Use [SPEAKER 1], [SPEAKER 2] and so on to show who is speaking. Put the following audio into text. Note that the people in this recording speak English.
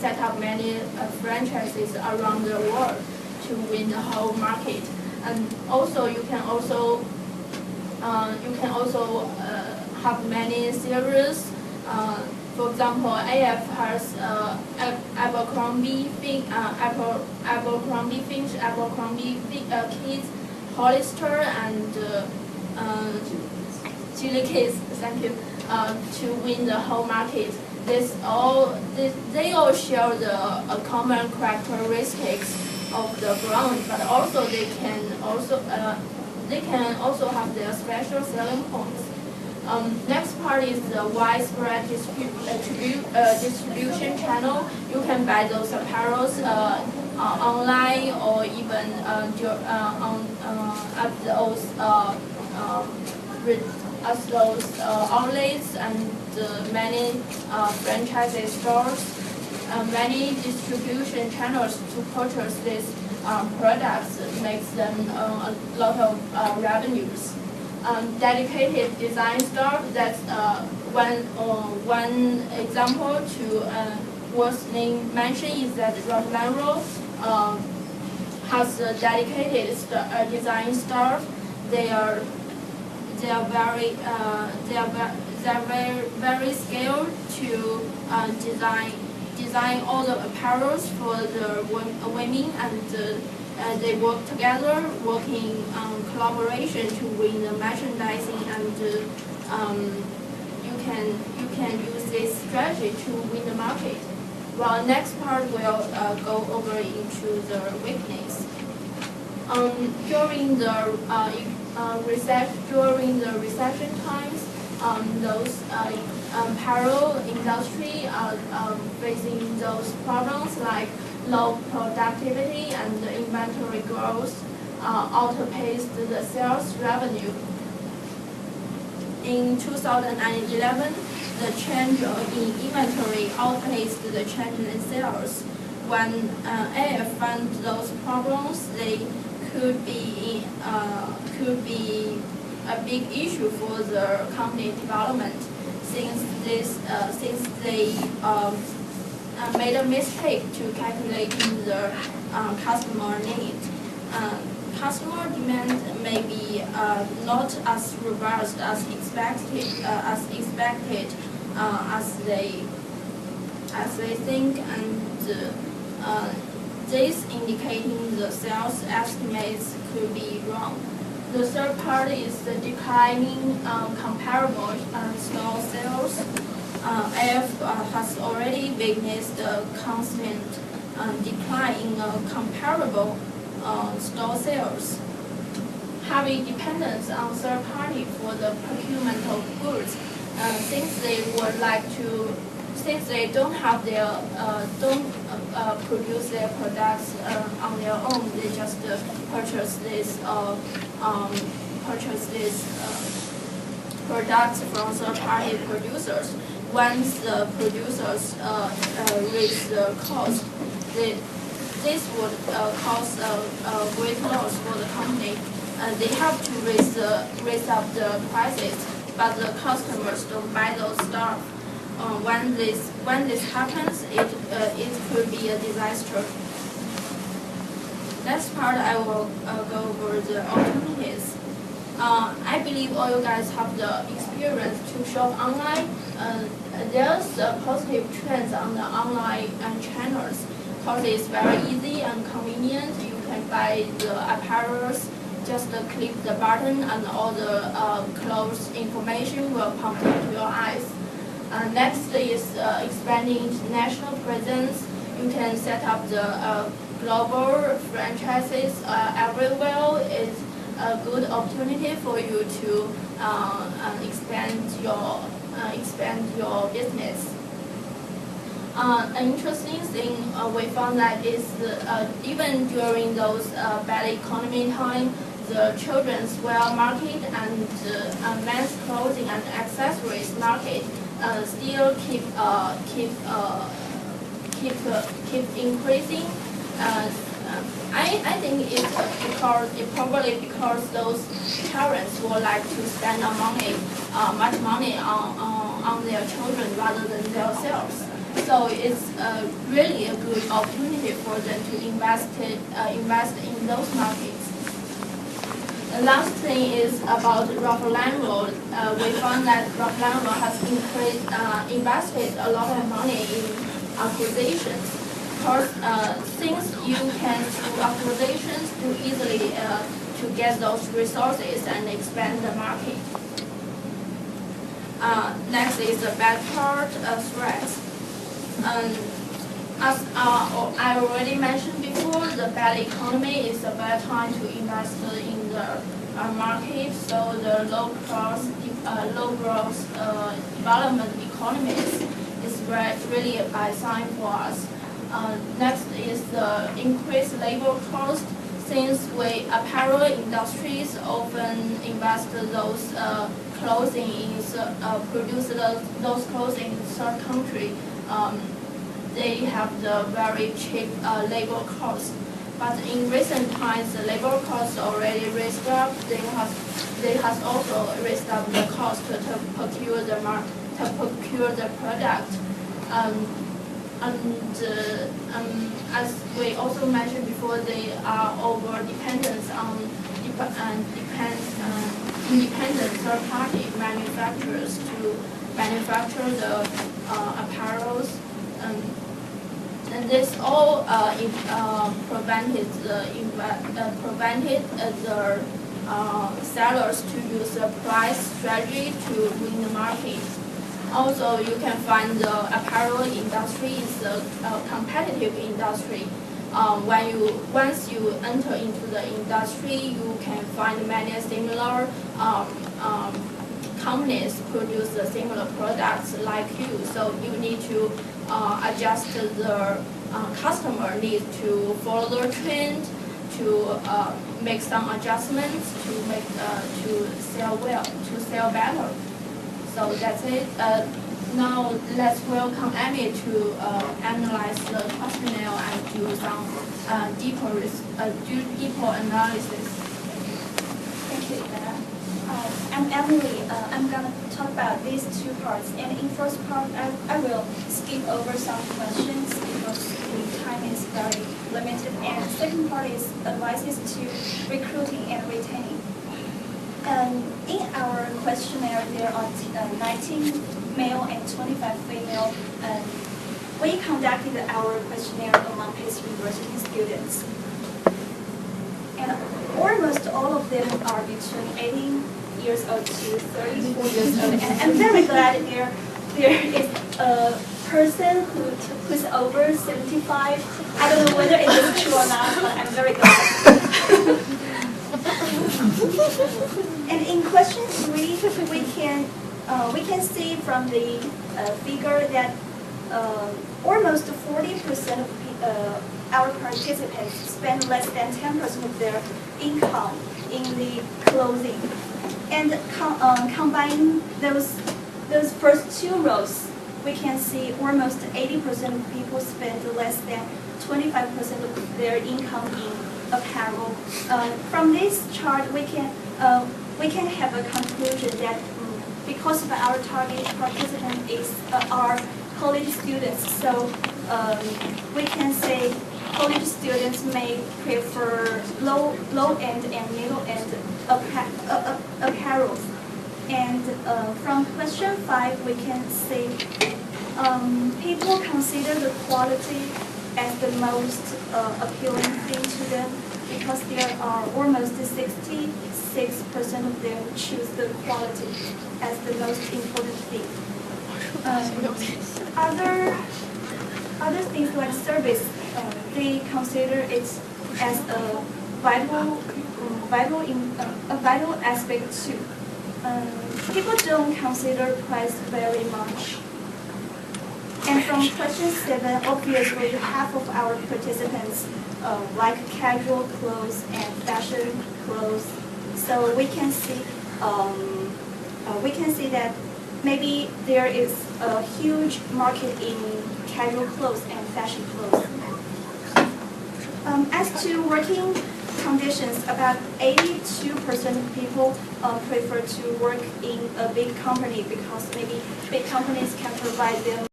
[SPEAKER 1] set up many franchises around the world to win the whole market. And also you can also have many series. For example, AF has Abercrombie Fitch, Abercrombie Kids, Hollister, and Chili Kids. Thank you. To win the whole market. They all share the common characteristics of the brand, but also they can also have their special selling points. Next part is the widespread distribution channel. You can buy those apparels online or even at those outlets and many franchise stores. Many distribution channels to purchase these products makes them a lot of revenues. Dedicated design store, that's one example to worth mention is that Roslanro has a dedicated design store. They are very skilled to design all the apparels for the women, and they work together, working collaboration to win the merchandising, and you can use this strategy to win the market. Well, next part will go over into the weakness. During the recession times, those apparel industry are facing those problems like low productivity and the inventory growth outpaced the sales revenue. In 2011, the change in inventory outpaced the change in sales. When AF found those problems, they could be a big issue for the company development, since they made a mistake to calculating the customer need. Customer demand may be not as robust as expected, as they think, and this indicating the sales estimates could be wrong. The third part is the declining comparable store sales. AF has already witnessed a constant decline in comparable store sales. Heavy dependence on third party for the procurement of goods, since they don't have their produce their products on their own, they just purchase this products from third party producers. Once the producers raise the cost, this would cause a great loss for the company. They have to raise up the prices, but the customers don't buy those stuff. When this happens, it could be a disaster. Next part, I will go over the alternatives. I believe all you guys have the experience to shop online. There's positive trends on the online channels because it's very easy and convenient. You can buy the apparels, just click the button, and all the clothes information will pop into your eyes. Next is expanding international presence. You can set up the global franchises everywhere. It's a good opportunity for you to expand your business. An interesting thing we found that is even during those bad economy time, the children's wear market and men's clothing and accessories market still keep increasing. I think it's probably because those parents would like to spend much money on their children rather than themselves. So it's really a good opportunity for them to invest in those markets. The last thing is about Ralph Lauren. We found that Ralph Lauren has invested a lot of money in acquisitions. Because since you can do acquisitions to easily to get those resources and expand the market. Next is the bad part, threats. As I already mentioned before, the bad economy is a bad time to invest in the market. So the low growth development economies is really a bad sign for us. Next is the increased labor cost. Since apparel industries often invest those clothing produce those clothing in third country. They have the very cheap labor cost. But in recent times, the labor cost already raised up. They has also raised up the cost to procure the product. As we also mentioned before, they are over dependent on independent third-party manufacturers to manufacture the apparels. And this all prevented the sellers to use a price strategy to win the market. Also, you can find the apparel industry is a competitive industry. Once you enter into the industry, you can find many similar companies produce the similar products like you. So you need to adjust the customer needs to follow the trend, to make some adjustments to sell better. So that's it. Now let's welcome Amy to analyze the questionnaire and do some deeper analysis.
[SPEAKER 2] Thank you, Ivana. I'm Emily. I'm gonna talk about these two parts. And in first part, I will skip over some questions because the time is very limited. And second part is advices to recruiting and retaining. In our questionnaire, there are 19 male and 25 female. We conducted our questionnaire among Pace University students. And almost all of them are between 18 years old to 34 years old. And I'm very glad there is a person who's over 75. I don't know whether it is true or not, but I'm very glad. And in question 3, we can see from the figure that almost 40% of our participants spend less than 10% of their income in the clothing. And combining those first two rows, we can see almost 80% of people spend less than 25% of their income in apparel. From this chart, we can have a conclusion that because of our target participant are college students, so we can say college students may prefer low-end and middle-end apparel. And from question 5, we can say people consider the quality as the most appealing thing to them because there are almost 66% of them choose the quality as the most important thing. Other things like service, they consider it as a vital aspect too. People don't consider price very much. And from question 7, obviously half of our participants like casual clothes and fashion clothes. So we can see that maybe there is a huge market in casual clothes and fashion clothes. As to working conditions, about 82% of people prefer to work in a big company because maybe big companies can provide them